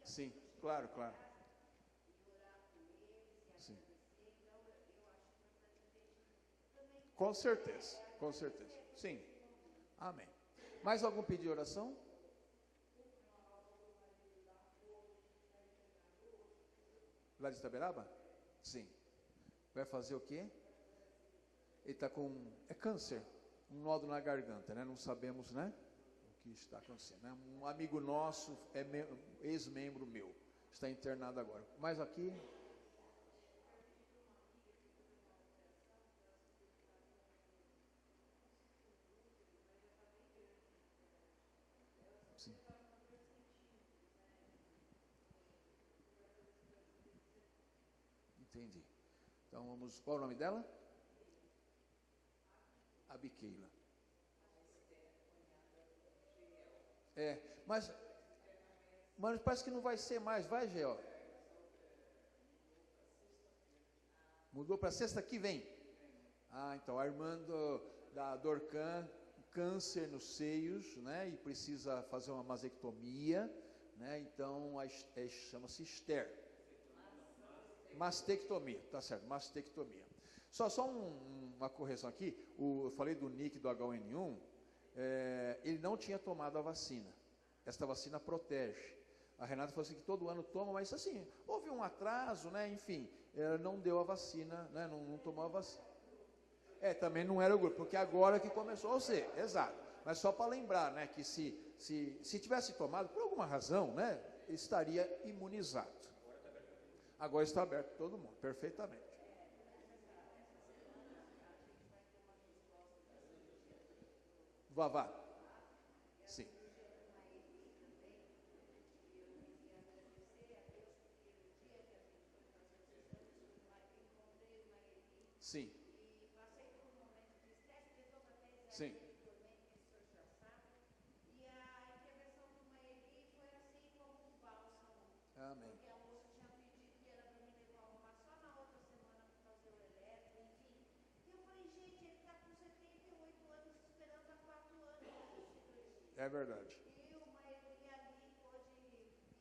Sim, claro. Sim. Com certeza. Sim. Amém. Mais algum pedido de oração? Lá de Itaberaba? Sim. Vai fazer o quê? Ele está com... É câncer. Um nódulo na garganta, né? Não sabemos, né? O que está acontecendo, né? Um amigo nosso, ex-membro meu, está internado agora. Mas aqui... Sim. Entendi. Então vamos... Qual é o nome dela? Abiqueila. Mas parece que não vai ser mais, vai, Geo? Mudou para sexta que vem. Então, a irmã da Dorcan, câncer nos seios, né? E precisa fazer uma mastectomia, né? Então, chama-se Esther. Mastectomia, tá certo, mastectomia. Só uma correção aqui, eu falei do Nick do H1N1, ele não tinha tomado a vacina. Esta vacina protege. A Renata falou assim que todo ano toma, mas assim, houve um atraso, né? Enfim, não deu a vacina, né? Não tomou a vacina. Também não era o grupo, porque agora que começou, ou seja, exato. Mas só para lembrar, né? Que se tivesse tomado, por alguma razão, né? Estaria imunizado. Agora está aberto todo mundo, perfeitamente. Vavá. Sim. Sim. Sim. E a intervenção do Maeli foi assim como um bálsamo. Amém. Porque a moça tinha pedido que era para me levar uma só na outra semana para fazer o eletro, enfim. E eu falei, gente, ele está com 78 anos esperando há 4 anos essa cirurgia. É verdade. E o Maeli ali pôde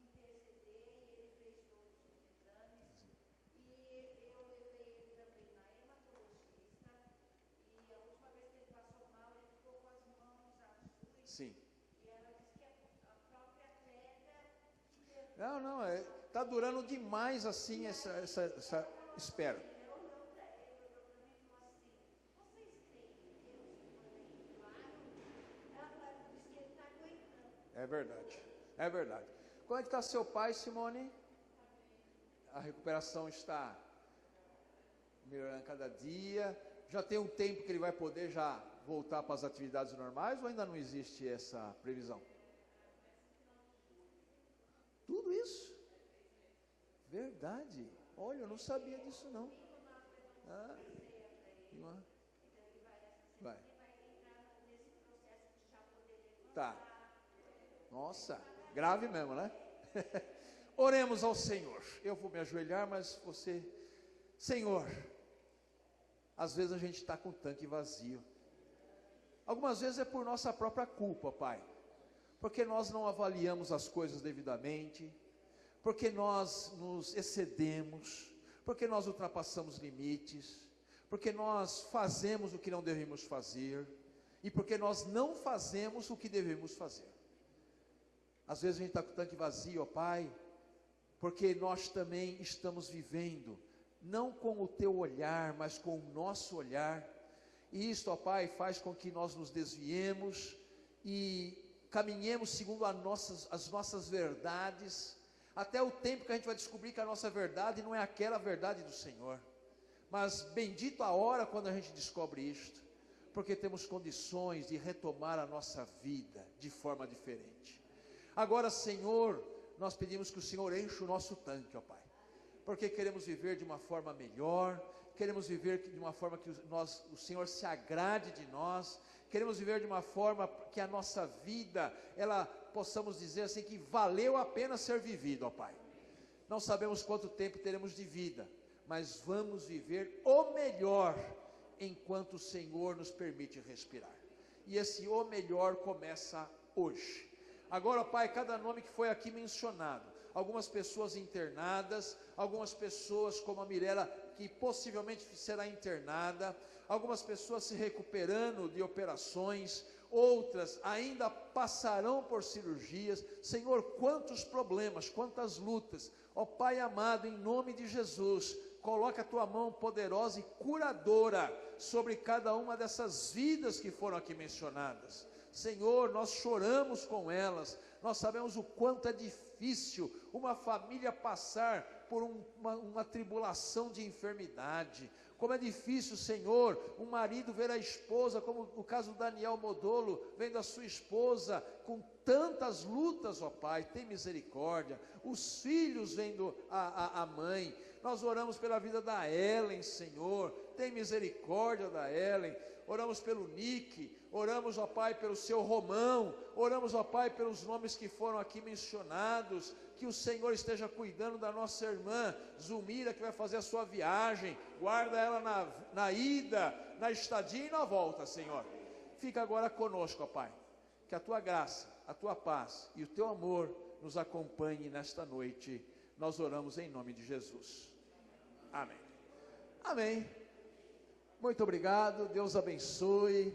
interceder e ele fez todos os exames. E eu levei ele também na hematologista. E a última vez que ele passou mal, ele ficou com as mãos azuis. Sim. E ela disse que a própria pedra que Não, Está durando demais assim essa espera. É verdade, é verdade. Como é que está seu pai, Simone? A recuperação está melhorando cada dia. Já tem um tempo que ele vai poder já voltar para as atividades normais ou ainda não existe essa previsão? Tudo isso? Verdade. Olha, eu não sabia disso não. Ah, vai. Tá. Nossa, grave mesmo, né? Oremos ao Senhor. Eu vou me ajoelhar, mas você... Senhor, às vezes a gente está com o tanque vazio. Algumas vezes é por nossa própria culpa, Pai. Porque nós não avaliamos as coisas devidamente. Porque nós nos excedemos. Porque nós ultrapassamos limites. Porque nós fazemos o que não devemos fazer. E porque nós não fazemos o que devemos fazer. Às vezes a gente está com o tanque vazio, ó Pai, porque nós também estamos vivendo, não com o teu olhar, mas com o nosso olhar, e isto, ó Pai, faz com que nós nos desviemos, e caminhemos segundo as nossas verdades, até o tempo que a gente vai descobrir que a nossa verdade não é aquela verdade do Senhor, mas bendito a hora quando a gente descobre isto, porque temos condições de retomar a nossa vida de forma diferente. Agora, Senhor, nós pedimos que o Senhor enche o nosso tanque, ó Pai, porque queremos viver de uma forma melhor, queremos viver de uma forma que o Senhor se agrade de nós, queremos viver de uma forma que a nossa vida, ela possamos dizer assim, que valeu a pena ser vivida, ó Pai. Não sabemos quanto tempo teremos de vida, mas vamos viver o melhor, enquanto o Senhor nos permite respirar, e esse o melhor começa hoje. Agora, Pai, cada nome que foi aqui mencionado, algumas pessoas internadas, algumas pessoas como a Mirela, que possivelmente será internada, algumas pessoas se recuperando de operações, outras ainda passarão por cirurgias. Senhor, quantos problemas, quantas lutas, ó Pai amado, em nome de Jesus, coloca a tua mão poderosa e curadora sobre cada uma dessas vidas que foram aqui mencionadas. Senhor, nós choramos com elas, nós sabemos o quanto é difícil uma família passar por uma tribulação de enfermidade, como é difícil, Senhor, um marido ver a esposa, como o caso do Daniel Modolo, vendo a sua esposa com tantas lutas, ó Pai, tem misericórdia, os filhos vendo a mãe. Nós oramos pela vida da Ellen, Senhor, tem misericórdia da Ellen. Oramos pelo Nick, oramos, ó Pai, pelo seu Romão, oramos, ó Pai, pelos nomes que foram aqui mencionados, que o Senhor esteja cuidando da nossa irmã Zulmira, que vai fazer a sua viagem, guarda ela na ida, na estadia e na volta, Senhor. Fica agora conosco, ó Pai, que a tua graça, a tua paz e o teu amor nos acompanhe nesta noite. Nós oramos em nome de Jesus. Amém. Amém. Muito obrigado, Deus abençoe.